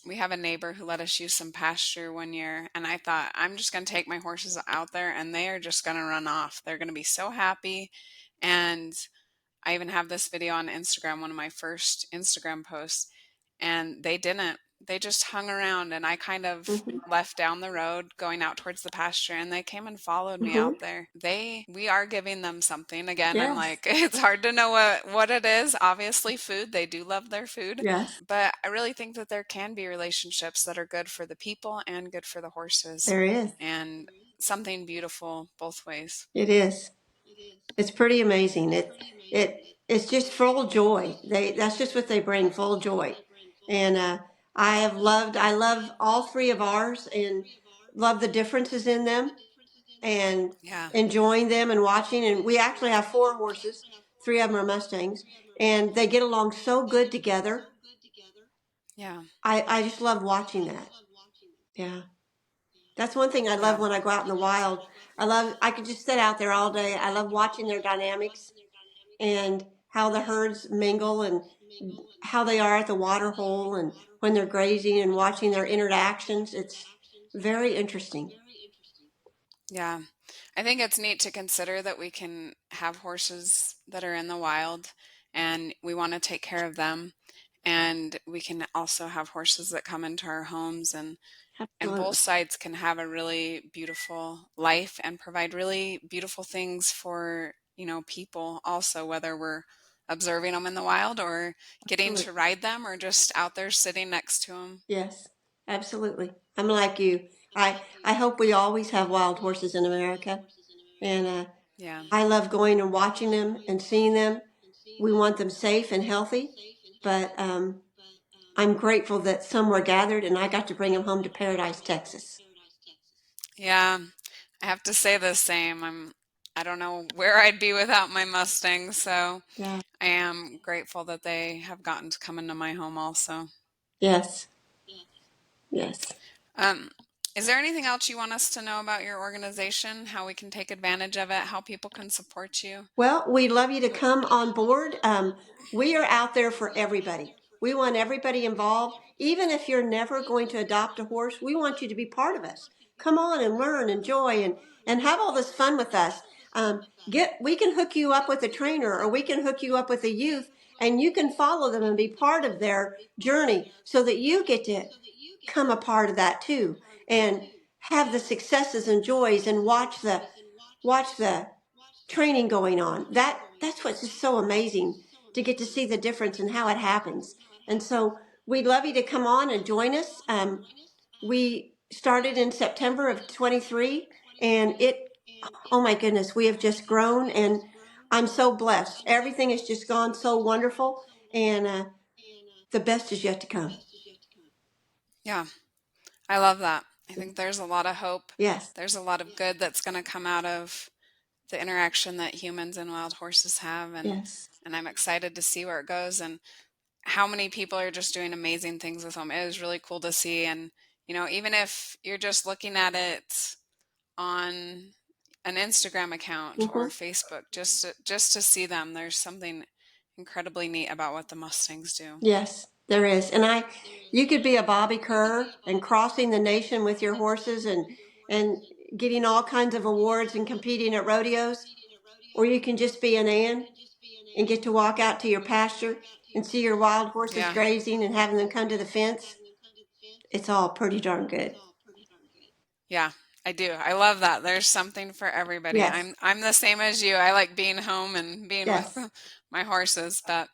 we have a neighbor who let us use some pasture one year, and I thought, I'm just going to take my horses out there and they are just going to run off. They're going to be so happy. And I even have this video on Instagram, one of my first Instagram posts, and they didn't. They just hung around, and I kind of Mm-hmm. left down the road going out towards the pasture, and they came and followed me Mm-hmm. out there. We are giving them something. Again, I'm Yes. like, it's hard to know what it is. Obviously, food. They do love their food. Yes. But I really think that there can be relationships that are good for the people and good for the horses, There is. and something beautiful both ways. It is. It's pretty amazing. It's just full joy. That's just what they bring, full joy. And I love all three of ours, and love the differences in them, and Yeah. enjoying them and watching. And we actually have four horses. Three of them are Mustangs, and they get along so good together. Yeah. I just love watching that. Yeah. That's one thing I love Yeah. when I go out in the wild. I could just sit out there all day. I love watching their dynamics and how the herds mingle, and how they are at the water hole and when they're grazing, and watching their interactions. It's very interesting. Yeah. I think it's neat to consider that we can have horses that are in the wild and we want to take care of them. And we can also have horses that come into our homes, and both Absolutely. sides can have a really beautiful life and provide really beautiful things for, people also, whether we're observing them in the wild or getting Absolutely. to ride them or just out there sitting next to them. Yes, absolutely. I'm like you. I hope we always have wild horses in America. And Yeah. I love going and watching them and seeing them. We want them safe and healthy, but I'm grateful that some were gathered and I got to bring them home to Paradise, Texas. Yeah, I have to say the same. I don't know where I'd be without my Mustangs, so Yeah. I am grateful that they have gotten to come into my home also. Yes. Yes. Um, is there anything else you want us to know about your organization, how we can take advantage of it, how people can support you? Well, we'd love you to come on board. We are out there for everybody. We want everybody involved. Even if you're never going to adopt a horse, we want you to be part of us. Come on and learn, enjoy, and have all this fun with us. We can hook you up with a trainer, or we can hook you up with a youth, and you can follow them and be part of their journey so that you get to come a part of that too, and have the successes and joys and watch the training going on. That's what's just so amazing, to get to see the difference and how it happens. And so we'd love you to come on and join us. We started in September of 23, and oh my goodness, we have just grown, and I'm so blessed. Everything has just gone so wonderful, and the best is yet to come. Yeah, I love that. I think there's a lot of hope. Yes, There's a lot of good that's going to come out of the interaction that humans and wild horses have, yes. and I'm excited to see where it goes and how many people are just doing amazing things with them. It was really cool to see, and even if you're just looking at it on an Instagram account or Hmm. Facebook, just to see them, there's something incredibly neat about what the Mustangs do. Yes, there is. You could be a Bobby Kerr and crossing the nation with your horses, and getting all kinds of awards and competing at rodeos, or you can just be an Ann and get to walk out to your pasture and see your wild horses Yeah. grazing and having them come to the fence. It's all pretty darn good. Yeah, I do. I love that. There's something for everybody. Yes, I'm the same as you. I like being home and being with yes, my horses, but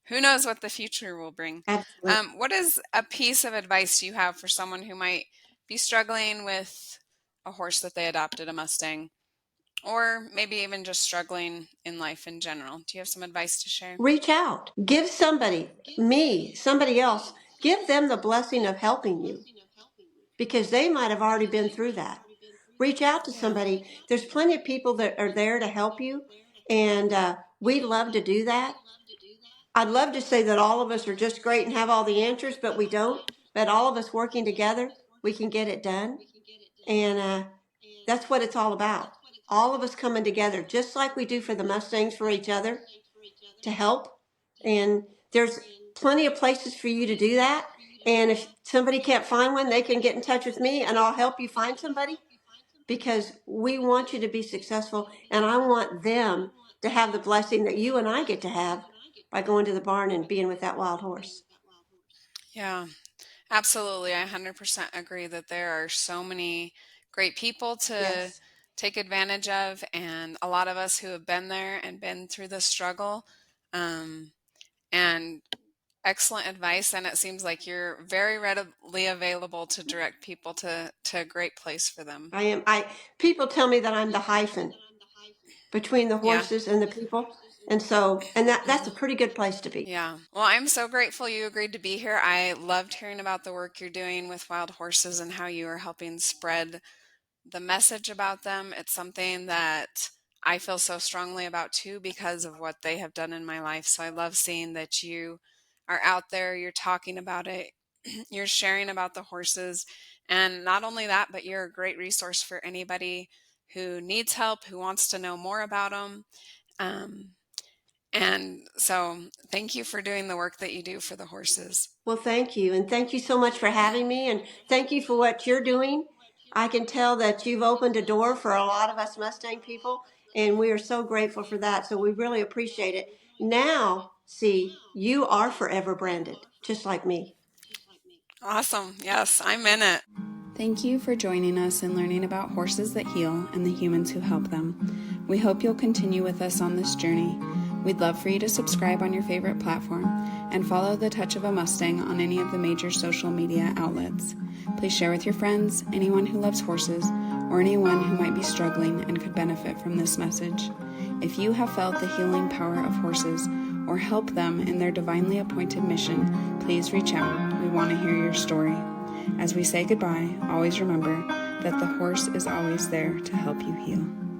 who knows what the future will bring. absolutely. What is a piece of advice you have for someone who might be struggling with a horse that they adopted, a Mustang, or maybe even just struggling in life in general? Do you have some advice to share? Reach out. Give somebody else, give them the blessing of helping you, because they might have already been through that. Reach out to Yeah. somebody. There's plenty of people that are there to help you, and we'd love to do that. I'd love to say that all of us are just great and have all the answers, but we don't. But all of us working together, we can get it done, and that's what it's all about. All of us coming together, just like we do for the Mustangs, for each other, to help. And there's plenty of places for you to do that. And if somebody can't find one, they can get in touch with me, and I'll help you find somebody, because we want you to be successful, and I want them to have the blessing that you and I get to have by going to the barn and being with that wild horse. Yeah. Absolutely. I 100% agree that there are so many great people to Yes. take advantage of, and a lot of us who have been there and been through the struggle. Um, and excellent advice. And it seems like you're very readily available to direct people to a great place for them. I am. People tell me that I'm the hyphen between the Yeah. horses and the people. And that's a pretty good place to be. Yeah. Well, I'm so grateful you agreed to be here. I loved hearing about the work you're doing with wild horses and how you are helping spread the message about them. It's something that I feel so strongly about too because of what they have done in my life. So I love seeing that you are out there, you're talking about it, you're sharing about the horses. And not only that, but you're a great resource for anybody who needs help, who wants to know more about them. Um, and so thank you for doing the work that you do for the horses. Well, thank you. And thank you so much for having me. And thank you for what you're doing. I can tell that you've opened a door for a lot of us Mustang people, and we are so grateful for that. So we really appreciate it. Now, see, you are forever branded, just like me. Awesome. Yes, I'm in it. Thank you for joining us and learning about horses that heal and the humans who help them. We hope you'll continue with us on this journey. We'd love for you to subscribe on your favorite platform and follow The Touch of a Mustang on any of the major social media outlets. Please share with your friends, anyone who loves horses, or anyone who might be struggling and could benefit from this message. If you have felt the healing power of horses, or help them in their divinely appointed mission, please reach out. We want to hear your story. As we say goodbye, always remember that the horse is always there to help you heal.